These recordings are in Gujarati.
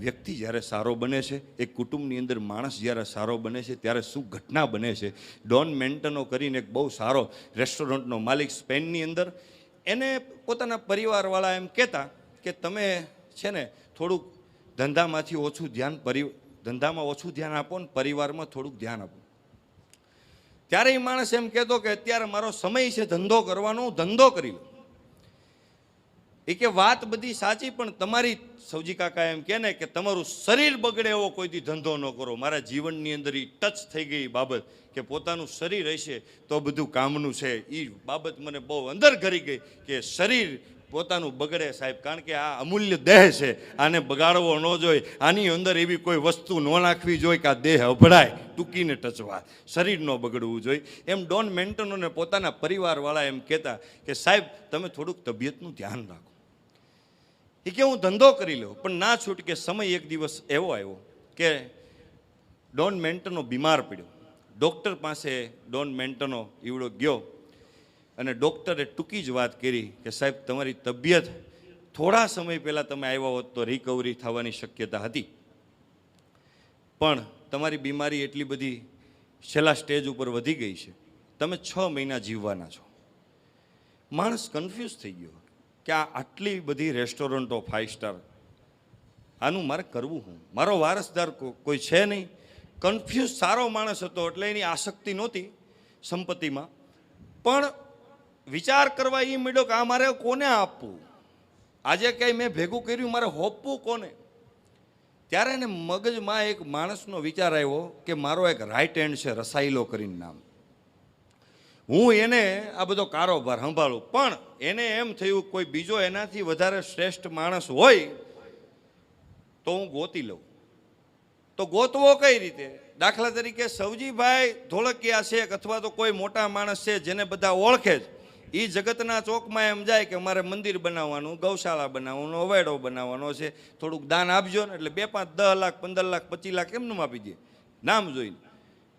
વ્યક્તિ જ્યારે સારો બને છે, એક કુટુંબની અંદર માણસ જ્યારે સારો બને છે ત્યારે શું ઘટના બને છે. ડોન મેન્ટનો કરીને એક બહુ સારો રેસ્ટોરન્ટનો માલિક સ્પેનની અંદર, એને પોતાના પરિવારવાળા એમ કહેતા કે તમે છે ને થોડુંક ધંધામાંથી ઓછું ધ્યાન ધંધામાં ઓછું ધ્યાન આપો ને પરિવારમાં થોડુંક ધ્યાન આપો. ત્યારે એ માણસ એમ કહેતો કે અત્યારે મારો સમય છે ધંધો કરવાનો, હું ધંધો કરી લઉં. એ કે વાત બધી સાચી, પણ તમારી સૌજી કાકા એમ કહે ને કે તમારું શરીર બગડે એવો કોઈથી ધંધો ન કરો. મારા જીવનની અંદર એ ટચ થઈ ગઈ બાબત કે પોતાનું શરીર હશે તો બધું કામનું છે. એ બાબત મને બહુ અંદર ઘરી ગઈ કે શરીર પોતાનું બગડે સાહેબ, કારણ કે આ અમૂલ્ય દેહ છે, આને બગાડવો ન જોઈએ. આની અંદર એવી કોઈ વસ્તુ ન નાખવી જોઈએ કે આ દેહ અભડાય, ટૂંકીને ટચવા, શરીર ન બગડવું જોઈએ. એમ ડોન મેન્ટનોને પોતાના પરિવારવાળા એમ કહેતા કે સાહેબ તમે થોડુંક તબિયતનું ધ્યાન રાખો. એ કે હું ધંધો કરી લઉં, પણ ના છૂટકે સમય એક દિવસ એવો આવ્યો કે ડોન મેન્ટનો બીમાર પડ્યો. ડૉક્ટર પાસે ડોન મેન્ટનો ઈવડો ગયો અને ડૉક્ટરે ટૂંકી જ વાત કરી કે સાહેબ તમારી તબિયત થોડા સમય પહેલાં તમે આવ્યા હોત તો રિકવરી થવાની શક્યતા હતી, પણ તમારી બીમારી એટલી બધી છેલ્લા સ્ટેજ ઉપર વધી ગઈ છે, તમે 6 મહિના જીવવાના છો. માણસ કન્ફ્યુઝ થઈ ગયો કે આ આટલી બધી રેસ્ટોરન્ટો 5 સ્ટાર, આનું મારે કરવું શું? મારો વારસદાર કોઈ છે નહીં. કન્ફ્યુઝ સારો માણસ હતો એટલે એની આસક્તિ નહોતી સંપત્તિમાં, પણ વિચાર કરવા એ મળ્યો કે આ મારે કોને આપવું, આજે કંઈ મેં ભેગું કર્યું મારે હોપવું કોને. ત્યારે એને મગજમાં એક માણસનો વિચાર આવ્યો કે મારો એક રાઈટ હેન્ડ છે રસાઈલો કરીને નામ, હું એને આ બધો કારોબાર સંભાળું. પણ એને એમ થયું કોઈ બીજો એનાથી વધારે શ્રેષ્ઠ માણસ હોય તો હું ગોતી લઉં. તો ગોતવો કઈ રીતે? દાખલા તરીકે સવજીભાઈ ધોળકિયા છે અથવા તો કોઈ મોટા માણસ છે જેને બધા ઓળખે જ, એ જગતના ચોકમાં એમ જાય કે મારે મંદિર બનાવવાનું, ગૌશાળા બનાવવાનું, અવેડો બનાવવાનો છે, થોડુંક દાન આપજો ને, એટલે 2, 5, 10 લાખ 15 લાખ 25 લાખ એમનું આપી દે નામ જોઈને.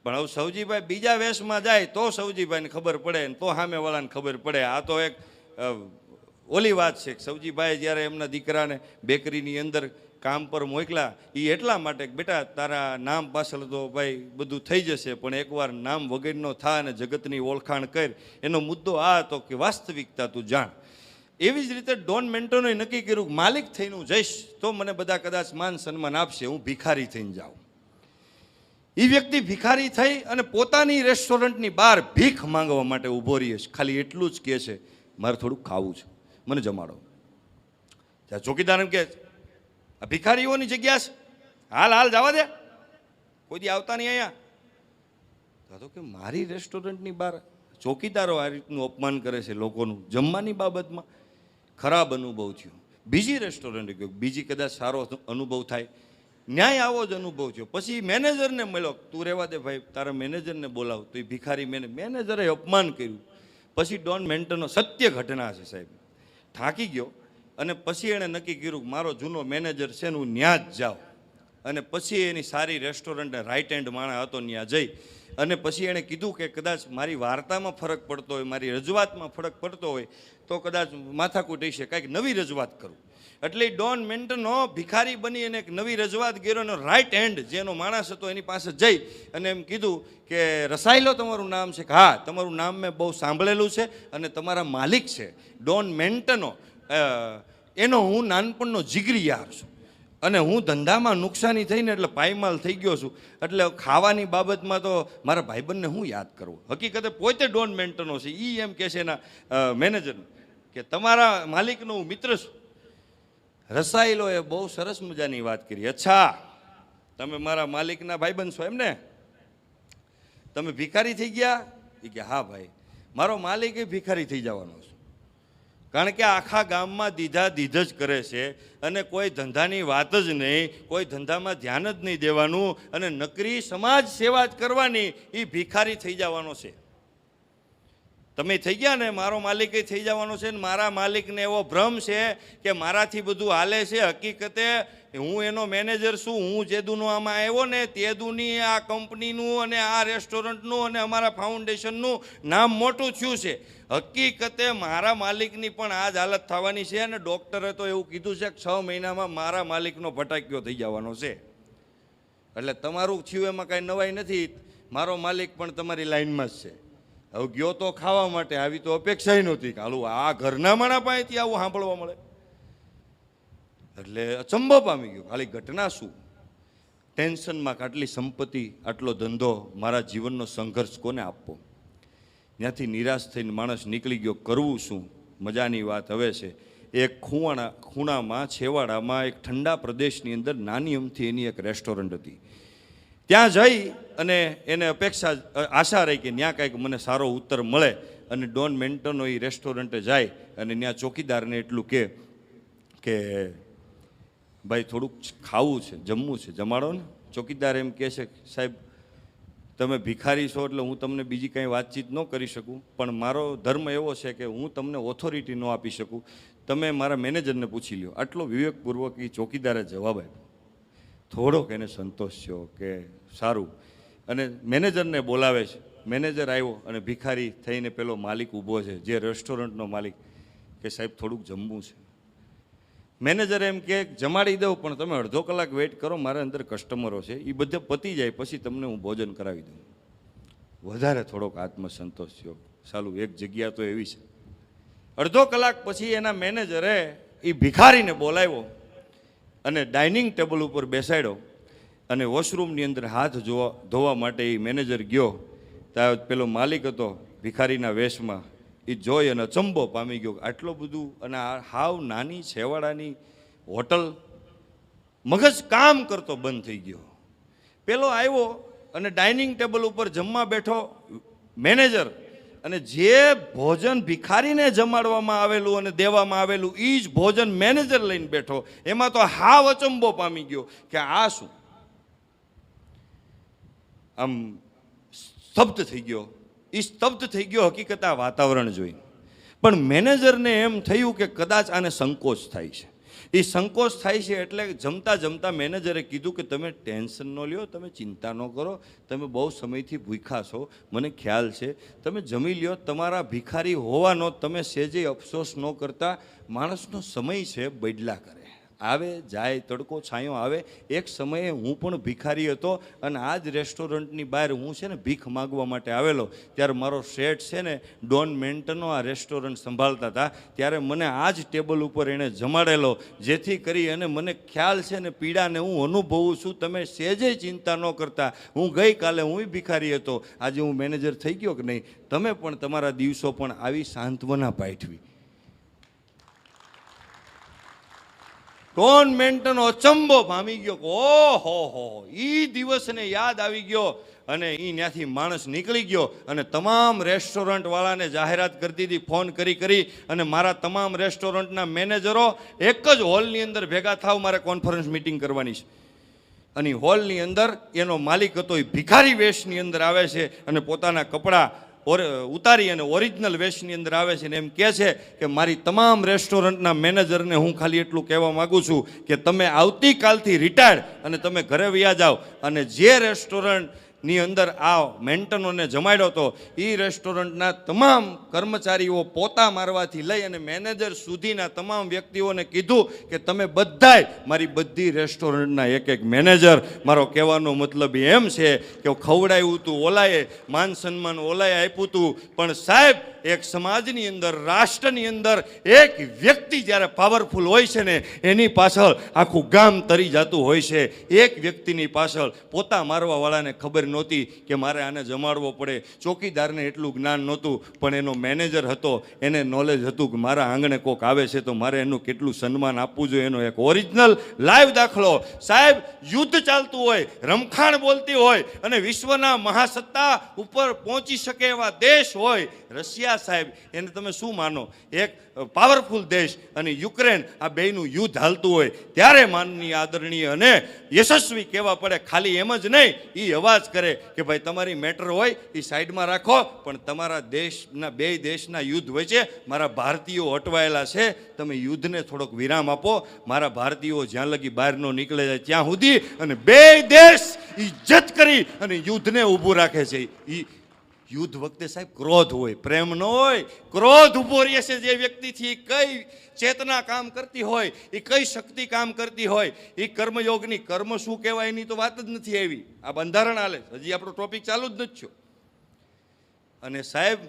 પણ હવે સવજીભાઈ બીજા વેશમાં જાય તો સવજીભાઈને ખબર પડે ને તો સામેવાળાને ખબર પડે. આ તો એક ઓલી વાત છે. સવજીભાઈ જ્યારે એમના દીકરાને બેકરીની અંદર કામ પર મોકલા એ એટલા માટે કે બેટા તારા નામ પાછળ તો ભાઈ બધું થઈ જશે, પણ એકવાર નામ વગરનો થા અને જગતની ઓળખાણ કર. એનો મુદ્દો આ હતો કે વાસ્તવિકતા તું જાણ. એવી જ રીતે ડોન મેન્ટોને નક્કી કર્યું કે માલિક થઈને હું જઈશ તો મને બધા કદાચ માન સન્માન આપશે, હું ભિખારી થઈને જાઉં. એ વ્યક્તિ ભિખારી થઈ અને પોતાની રેસ્ટોરન્ટની બહાર ભીખ માંગવા માટે ઊભો રહીએ છે. ખાલી એટલું જ કહે છે મારે થોડુંક ખાવું છે, મને જમાડો. ત્યાં ચોકીદાર એમ કહે આ ભિખારીઓની જગ્યા છે, હાલ હાલ જવા દે, કોઈ દી આવતા નહીં અહીંયા. તો કે મારી રેસ્ટોરન્ટની બહાર ચોકીદારો આ રીતનું અપમાન કરે છે લોકોનું જમવાની બાબતમાં. ખરાબ અનુભવ થયો. બીજી રેસ્ટોરન્ટે ગયો, બીજી કદાચ સારો અનુભવ થાય. ન્યાય આવો જ અનુભવ થયો. પછી મેનેજરને મળ્યો, તું રહેવા દે ભાઈ, તારા મેનેજરને બોલાવ. તો એ ભિખારી મેનેજરે અપમાન કર્યું. પછી ડોન મેન્ટનો સત્ય ઘટના છે સાહેબ, થાકી ગયો અને પછી એણે નક્કી કર્યું કે મારો જૂનો મેનેજર છે ને હું ન્યા જ જાઉં. અને પછી એની સારી રેસ્ટોરન્ટને રાઈટ હેન્ડ માણસ હતો ત્યાં જઈ અને પછી એણે કીધું કે કદાચ મારી વાર્તામાં ફરક પડતો હોય, મારી રજૂઆતમાં ફરક પડતો હોય તો કદાચ માથાકૂટ હશે, કાંઈક નવી રજૂઆત કરું. એટલે ડોન મેન્ટનો ભિખારી બની અને એક નવી રજૂઆત કર્યો અને રાઈટ હેન્ડ જેનો માણસ હતો એની પાસે જઈ અને એમ કીધું કે રસાઈલો તમારું નામ છે? કે હા, તમારું નામ મેં બહુ સાંભળેલું છે અને તમારા માલિક છે ડોન મેન્ટનો, એનો હું નાનપણનો જીગરી યાર છું અને હું ધંધામાં નુકસાની થઈને એટલે પાયમાલ થઈ ગયો છું, એટલે ખાવાની બાબતમાં તો મારા ભાઈબંધને હું યાદ કરવું. હકીકતે પોતે ડોન મેન્ટનો છે. એ એમ કહે છે એના મેનેજરને કે તમારા માલિકનો હું મિત્ર છું. રસાઈલોએ બહુ સરસ મજાની વાત કરી. અચ્છા, તમે મારા માલિકના ભાઈબંધ છો એમ ને? તમે ભિખારી થઈ ગયા? એ કે હા ભાઈ, મારો માલિક એ ભિખારી થઈ જવાનો છે, કારણ કે આખા ગામમાં દીધા દીધ જ કરે છે અને કોઈ ધંધાની વાત જ નહીં, કોઈ ધંધામાં ધ્યાન જ નહીં દેવાનું અને નકરી સમાજ સેવા જ કરવાની. એ ભિખારી થઈ જવાનો છે. તમે થઈ ગયા ને, મારો માલિક થઈ જવાનો છે ને મારા માલિકને એવો ભ્રમ છે કે મારાથી બધું હાલે છે. હકીકતે હું એનો મેનેજર છું, હું જેદુનો આમાં આવ્યો ને તેદુની આ કંપનીનું અને આ રેસ્ટોરન્ટનું અને અમારા ફાઉન્ડેશનનું નામ મોટું થયું છે. હકીકતે મારા માલિકની પણ આ જ હાલત થવાની છે અને ડૉક્ટરે તો એવું કીધું છે કે 6 મહિનામાં મારા માલિકનો ભટાક્યો થઈ જવાનો છે. એટલે તમારું થયું એમાં કાંઈ નવાઈ નથી. મારો માલિક પણ તમારી લાઈનમાં જ છે. હવે ગયો તો ખાવા માટે, આવી તો અપેક્ષા નહોતી કે હાલું આ ઘરના માણા પાસેથી આવું સાંભળવા મળે. એટલે અચંબો પામી ગયો. ખાલી ઘટના શું, ટેન્શનમાં આટલી સંપત્તિ, આટલો ધંધો, મારા જીવનનો સંઘર્ષ કોને આપવો? ત્યાંથી નિરાશ થઈને માણસ નીકળી ગયો. કરવું શું? મજાની વાત હવે છે. એક ખૂણામાં છેવાડામાં એક ઠંડા પ્રદેશની અંદર નાની અમથી એની એક રેસ્ટોરન્ટ હતી. ત્યાં જઈ અને એને આશા રહી કે ત્યાં કાંઈક મને સારો ઉત્તર મળે. અને ડોન મેન્ટનો એ રેસ્ટોરન્ટે જાય અને ત્યાં ચોકીદારને એટલું કે ભાઈ થોડુંક ખાવું છે, જમવું છે, જમાડો ને. ચોકીદાર એમ કહે છે, સાહેબ તમે ભિખારી છો એટલે હું તમને બીજી કાંઈ વાતચીત ન કરી શકું, પણ મારો ધર્મ એવો છે કે હું તમને ઓથોરિટી ન આપી શકું, તમે મારા મેનેજરને પૂછી લ્યો. આટલો વિવેકપૂર્વક એ ચોકીદારે જવાબ આપ્યો. થોડોક એને સંતોષ થયો કે સારું. અને મેનેજરને બોલાવે છે. મેનેજર આવ્યો અને ભિખારી થઈને પેલો માલિક ઊભો છે, જે રેસ્ટોરન્ટનો માલિક, કે સાહેબ થોડુંક જમવું છે. મેનેજર એમ કે જમાડી દઉં, પણ તમે અડધો કલાક વેઇટ કરો, મારે અંદર કસ્ટમરો છે, એ બધે પતી જાય પછી તમને હું ભોજન કરાવી દઉં. વધારે થોડોક આત્મસંતોષ થયો. સાલું એક જગ્યા તો એવી છે. અડધો કલાક પછી એના મેનેજરે એ ભિખારીને બોલાવ્યો અને ડાઇનિંગ ટેબલ ઉપર બેસાડ્યો અને વોશરૂમની અંદર હાથ ધોવા માટે એ મેનેજર ગયો. ત્યાં પેલો માલિક હતો ભિખારીના વેશમાં. એ જોઈ અને અચંબો પામી ગયો. આટલું બધું, અને હાવ નાની છેવાડાની હોટલ, મગજ કામ કરતો બંધ થઈ ગયો. પેલો આવ્યો અને ડાઇનિંગ ટેબલ ઉપર જમવા બેઠો મેનેજર, અને જે ભોજન ભિખારીને જમાડવામાં આવેલું અને દેવામાં આવેલું એ જ ભોજન મેનેજર લઈને બેઠો. એમાં તો હાવ અચંબો પામી ગયો કે આ શું. આમ સ્તબ્ધ થઈ ગયો. એ સ્તબ્ધ થઈ ગયો હકીકત આ વાતાવરણ જોઈ. પણ મેનેજરને એમ થયું કે કદાચ આને સંકોચ થાય છે. એ સંકોચ થાય છે એટલે જમતા જમતા મેનેજરે કીધું કે તમે ટેન્શન ન લ્યો, તમે ચિંતા ન કરો, તમે બહુ સમયથી ભૂખ્યા છો, મને ખ્યાલ છે, તમે જમી લ્યો. તમારા ભિખારી હોવાનો તમે સેજે અફસોસ ન કરતા. માણસનો સમય છે, બદલા કરે, આવે જાય, તડકો છાંયો આવે. એક સમયે હું પણ ભિખારી હતો અને આ જ રેસ્ટોરન્ટની બહાર હું છે ને ભીખ માગવા માટે આવેલો. ત્યારે મારો શેઠ છે ને ડોન મેન્ટનો આ રેસ્ટોરન્ટ સંભાળતા હતા. ત્યારે મને આ જ ટેબલ ઉપર એણે જમાડેલો, જેથી કરી અને મને ખ્યાલ છે ને પીડાને હું અનુભવું છું. તમે સેજે ચિંતા ન કરતા. હું ગઈકાલે હું ભિખારી હતો, આજે હું મેનેજર થઈ ગયો કે નહીં. તમે પણ તમારા દિવસો પણ આવી સાંત્વના પાઠવી. ડોન મેન્ટનો અચંબો પામી ગયો. ઓહો હો, એ દિવસને યાદ આવી ગયો અને એ ત્યાંથી માણસ નીકળી ગયો અને તમામ રેસ્ટોરન્ટ વાળાને જાહેરાત કરી દીધી, ફોન કરી અને મારા તમામ રેસ્ટોરન્ટના મેનેજરો એક જ હોલની અંદર ભેગા થાવ, મારે કોન્ફરન્સ મિટિંગ કરવાની છે. અને હોલની અંદર એનો માલિક હતો એ ભિખારી વેશની અંદર આવે છે અને પોતાના કપડાં ઉતારી અને ઓરિજિનલ વેશની અંદર આવે છે. ને એમ કહે છે કે મારી તમામ રેસ્ટોરન્ટના મેનેજરને હું ખાલી એટલું કહેવા માગું છું કે તમે આવતીકાલથી રિટાયર્ડ અને તમે ઘરે વયા જાઓ. અને જે રેસ્ટોરન્ટની અંદર આ મેન્ટનોને જમાડ્યો હતો એ રેસ્ટોરન્ટના તમામ કર્મચારીઓ પોતા મારવાથી લઈ અને મેનેજર સુધીના તમામ વ્યક્તિઓને કીધું કે તમે બધાય મારી બધી રેસ્ટોરન્ટના એક મેનેજર. મારો કહેવાનો મતલબ એમ છે કે ખવડાવ્યું હતું ઓલાએ, માન સન્માન ઓલાએ આપ્યું હતું, પણ સાહેબ એક સમાજની અંદર, રાષ્ટ્રની અંદર એક વ્યક્તિ જ્યારે પાવરફુલ હોય છે ને એની પાછળ આખું ગામ તરી જતું હોય છે. એક વ્યક્તિની પાછળ પોતા મારવાવાળાને ખબર નહોતી કે મારે આને જમાડવો પડે. ચોકીદારને એટલું જ્ઞાન નહોતું, પણ એનો મેનેજર હતો, એને નોલેજ હતું કે મારા આંગણે કોક આવે છે તો મારે એનું કેટલું સન્માન આપવું જોઈએ. એનો એક ઓરિજિનલ લાઈવ દાખલો. સાહેબ યુદ્ધ ચાલતું હોય, રમખાણ બોલતી હોય અને વિશ્વના મહાસત્તા ઉપર પહોંચી શકે એવા દેશ હોય રશિયા, સાહેબ એને તમે શું માનો, એક પાવરફુલ દેશ અને યુક્રેન, આ બેયનું યુદ્ધ હાલતું હોય ત્યારે માનનીય આદરણીય અને યશસ્વી કહેવા પડે. ખાલી એમ જ નહીં, એ અવાજ કરે કરે કે ભાઈ તમારી મેટર હોય એ સાઈડમાં રાખો, પણ તમારા દેશના બે દેશના યુદ્ધ વચ્ચે મારા ભારતીયો અટવાયેલા છે, તમે યુદ્ધને થોડોક વિરામ આપો. મારા ભારતીયો જ્યાં લગી બહાર ન નીકળે જાય ત્યાં સુધી અને બે દેશ ઇજ્જત કરી અને યુદ્ધને ઊભું રાખે છે. યુદ્ધ વખતે સાહેબ ક્રોધ હોય, પ્રેમ ન હોય. ક્રોધ ઊભો રહે છે જે વ્યક્તિથી કઈ ચેતના કામ કરતી હોય, એ કઈ શક્તિ કામ કરતી હોય, એ કર્મયોગની કર્મ શું કહેવાય એની તો વાત જ નથી આવી. આ બંધારણ હાલે, હજી આપણો ટોપિક ચાલુ જ નથી થયો. અને સાહેબ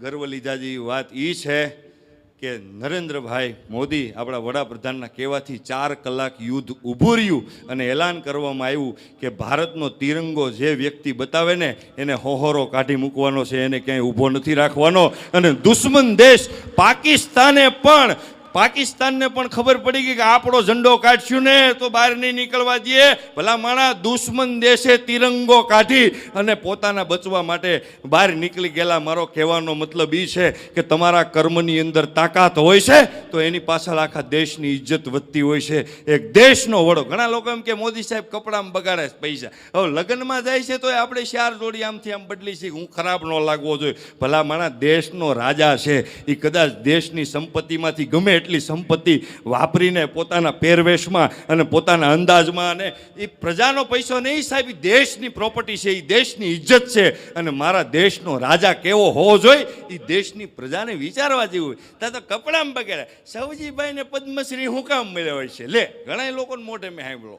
ગર્વ લીધા જેવી વાત એ છે કે નરેન્દ્રભાઈ મોદી આપણા વડાપ્રધાનના કહેવાથી 4 કલાક યુદ્ધ ઊભું રહ્યું અને એલાન કરવામાં આવ્યું કે ભારતનો તિરંગો જે વ્યક્તિ બતાવે ને એને હોહોરો કાઢી મૂકવાનો છે, એને ક્યાંય ઊભો નથી રાખવાનો. અને દુશ્મન દેશ પાકિસ્તાનને પણ ખબર પડી ગઈ કે આપણો ઝંડો કાઢશું ને તો બહાર નહીં નીકળવા દઈએ. ભલા માણા દુશ્મન દેશે તિરંગો કાઢી અને પોતાના બચવા માટે બહાર નીકળી ગયેલા. મારો કહેવાનો મતલબ એ છે કે તમારા કર્મની અંદર તાકાત હોય છે તો એની પાછળ આખા દેશની ઇજ્જત વધતી હોય છે. એક દેશનો વડો, ઘણા લોકો એમ કે મોદી સાહેબ કપડામાં બગાડે પૈસા. હવે લગ્નમાં જાય છે તો આપણે 4 જોડી આમથી આમ બદલી છે, હું ખરાબ ન લાગવો જોઈએ. ભલા માણા દેશનો રાજા છે, એ કદાચ દેશની સંપત્તિમાંથી ગમે એટલી સંપત્તિ વાપરીને પોતાના પહેરવેશમાં અને પોતાના અંદાજમાં, અને એ પ્રજાનો પૈસો નહીં સાહેબ, એ દેશની પ્રોપર્ટી છે, એ દેશની ઇજ્જત છે. અને મારા દેશનો રાજા કેવો હોવો જોઈએ એ દેશની પ્રજાને વિચારવા જેવું હોય. ત્યાં તો કપડામાં બગાડ્યા. સૌજીભાઈને પદ્મશ્રી હું કામ મળ્યા હોય છે? લે, ઘણા લોકોને મોઢે મેં સાંભળો.